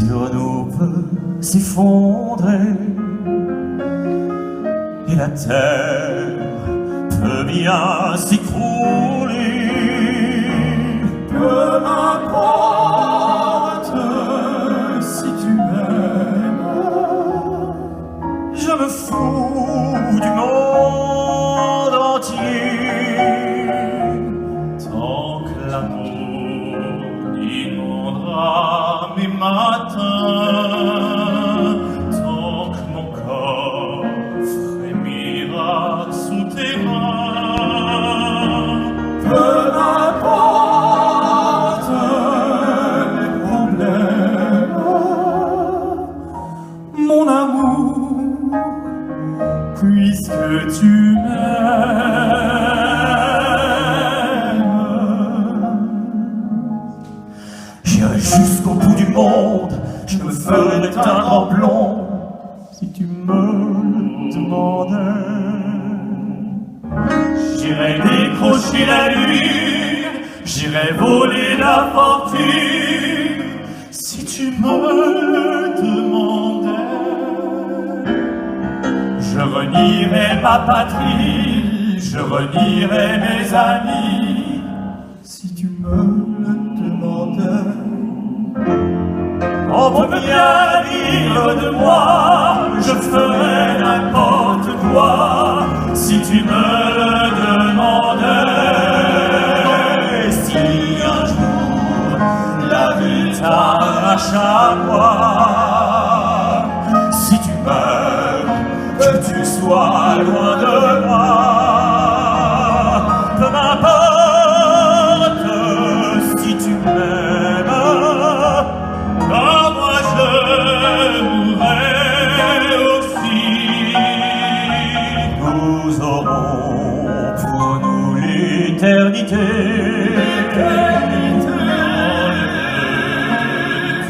sur nous peut s'effondrer et la terre peut bien s'écrouler. Peu m'importe si tu m'aimes, je me fous du monde entier tant que l'amour inondera mes matins, tant que mon corps frémira sous tes mains. peu m'importe les problèmes, mon amour, puisque tu m'aimes. J'irai jusqu'au bout du monde, je me ferai éteindre en plomb si tu me demandais. J'irai décrocher la lune, j'irai voler la fortune si tu me le demandais. Je renierai ma patrie, je renierai mes amis Si tu me le demandais, on peut bien dire de moi, je ferai n'importe quoi si tu me le demandais. Si un jour la vie t'arrache à moi, si tu meurs, que tu sois loin de moi, peu m'importe si tu m'aimes. Car moi je mourrai aussi. Nous aurons pour nous l'éternité.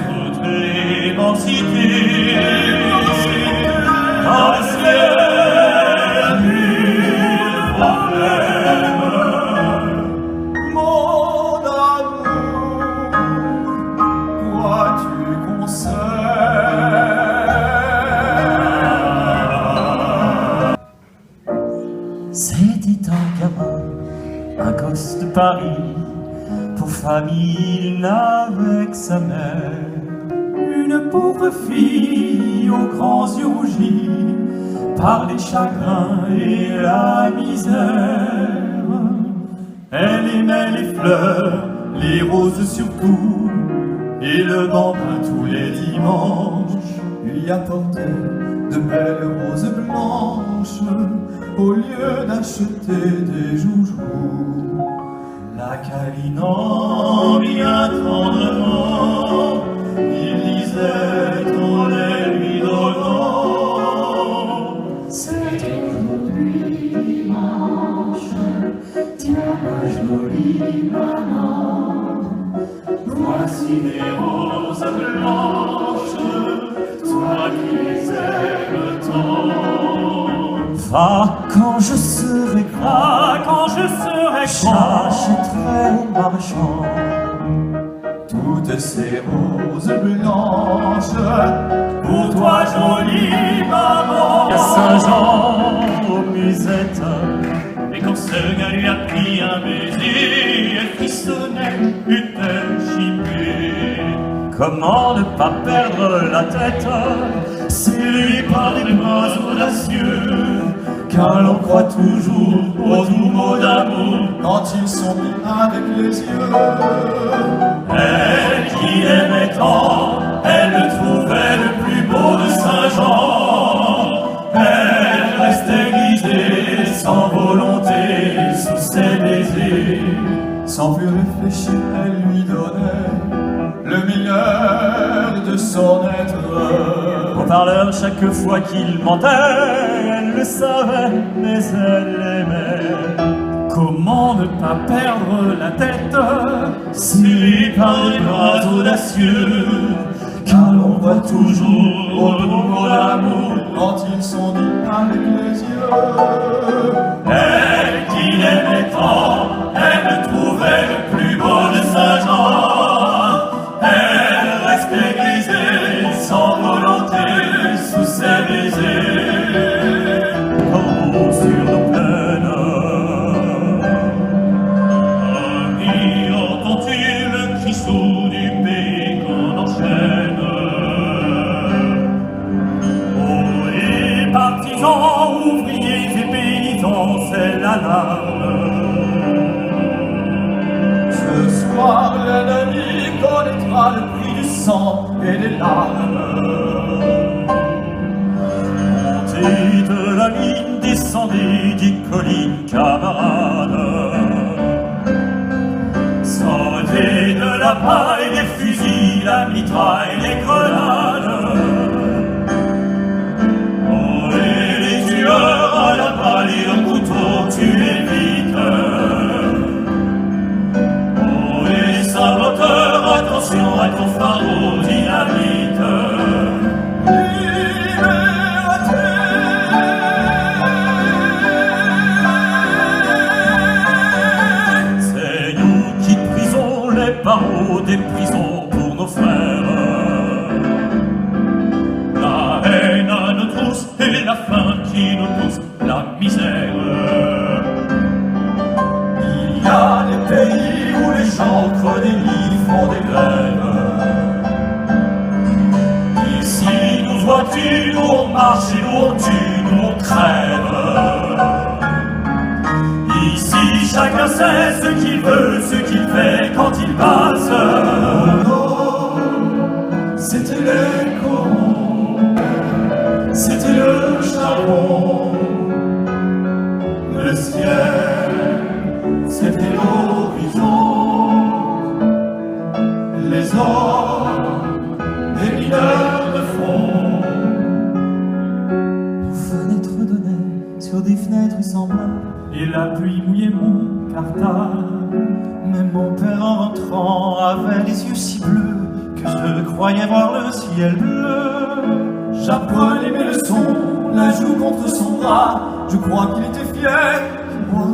Toute l'immensité. Dans le ciel, nul problème. mon amour, crois-tu qu'on s'aime? C'était un gamin, un gosse de Paris, pour famille avec sa mère. Une pauvre fille aux grands yeux rougis par les chagrins et la misère. Elle aimait les fleurs, les roses surtout, et le bambin tous les dimanches lui apportait de belles roses blanches au lieu d'acheter des joujoux. La câlinant bien tendrement, il lisait dans les nuits donnant. C'est aujourd'hui dimanche, tiens ma jolie maman, Voici des roses blanches, toi qui les aimes tant. Va quand je serai grand, Quand je serai grand, j'achèterai marchand toutes ces roses blanches, pour toi jolie maman. à Saint-Jean aux musettes. Et quand ce gars lui a pris un baiser, elle frissonnait, était chippée. Comment ne pas perdre la tête Séduit par des bras audacieux, car l'on croit toujours aux doux mots d'amour quand ils sont mis avec les yeux. Elle qui aimait tant, elle le trouvait le plus beau de Saint-Jean. Elle restait grisée, sans volonté, sous ses baisers. Sans plus réfléchir, elle lui donnait le meilleur de son être. Au parleur, chaque fois qu'il mentait, elle le savait, mais elle l'aimait. Comment ne pas perdre la tête, séduit par les bras audacieux, car l'on voit toujours au nouveau l'amour quand ils sont dits avec les yeux. Elle qui l'aimait tant, elle le trouvait le plus beau de Saint-Jean. Elle restait grisée, artisans, ouvriers et paysans, c'est l'alarme. Ce soir, l'ennemi connaîtra le prix du sang et des larmes. Montez de la ligne, descendez des collines, camarades. Sortez de la paille, des fusils, la mitraille, les grenades. Orez les tueurs à la balle et au couteau, tuez vite. Orez les saboteurs, attention à ton pharaon, dynamite. Barreaux des prisons pour nos frères. La haine à nos trousses et la faim qui nous pousse, la misère. Il y a des pays où les gens creux des lits font des grèves. Ici nous vois-tu, nous on marche et nous on tue, nous on crève. Ici chacun sait ce qu'il veut, ce qu'il fait quand il passe. Oh non, c'était les corons, c'était le charbon, le ciel, c'était l'horizon, les hommes, les mineurs de fond. Nos fenêtres donnaient sur des fenêtres semblables. Et la pluie mouillait mon cartable. Mais mon père en rentrant avait les yeux si bleus que je croyais voir le ciel bleu. J'apprenais mes leçons, la joue contre son bras. Je crois qu'il était fier de moi.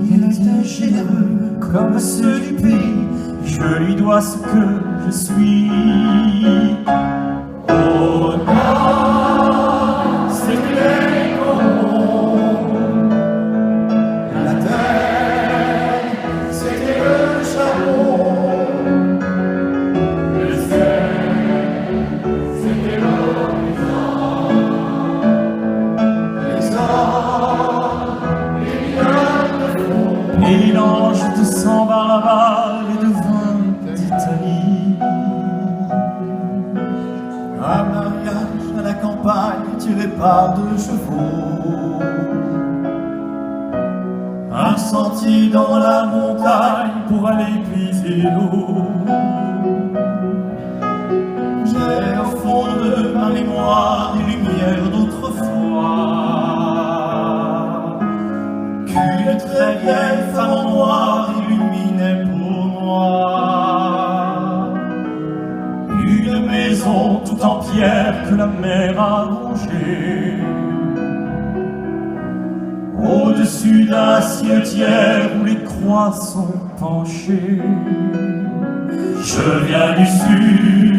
Il était généreux comme ceux du pays. Je lui dois ce que je suis. Oh non, c'était les corons. La terre, c'était le charbon. Le ciel, c'était l'horizon. Les hommes, les mineurs de fond. Mélange de sang barbare et de vin d'Italie. Un mariage à la campagne tiré par 2 chevaux. Un sentier dans la montagne pour aller puiser l'eau. J'ai au fond de ma mémoire des lumières d'autrefois. Qu'une très vieille femme en noir illuminait pour moi. Une maison tout en pierre que la mer a rongée. Au-dessus d'un cimetière où les croix sont penchées. Je viens du sud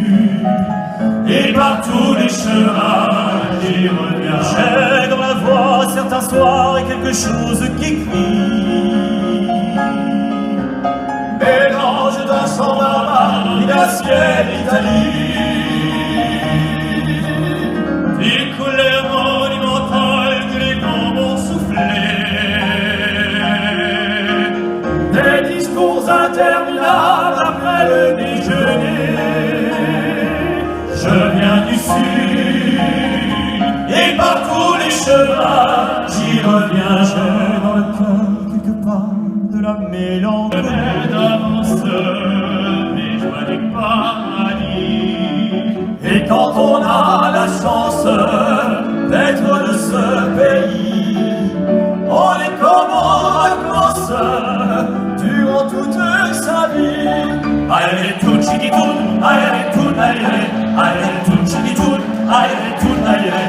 et par tous les chemins j'y reviens. J'ai dans la voix certains soirs et quelque chose qui crie. Mélange d'un chant barbare et d'un ciel d'Italie. Des couleurs monumentales que les vents vont souffler. Des discours interminables après le déjeuner. Je viens du sud et par tous les chemins j'y reviens. J'ai dans le cœur quelque part de la mélancolie. D'avance les joies du paradis. Et quand on a la chance d'être de ce pays, on est comme en vacances durant toute sa vie. Allez tout chiquitoun, allez tout, allez tout chiquitoun, allez tout, allez.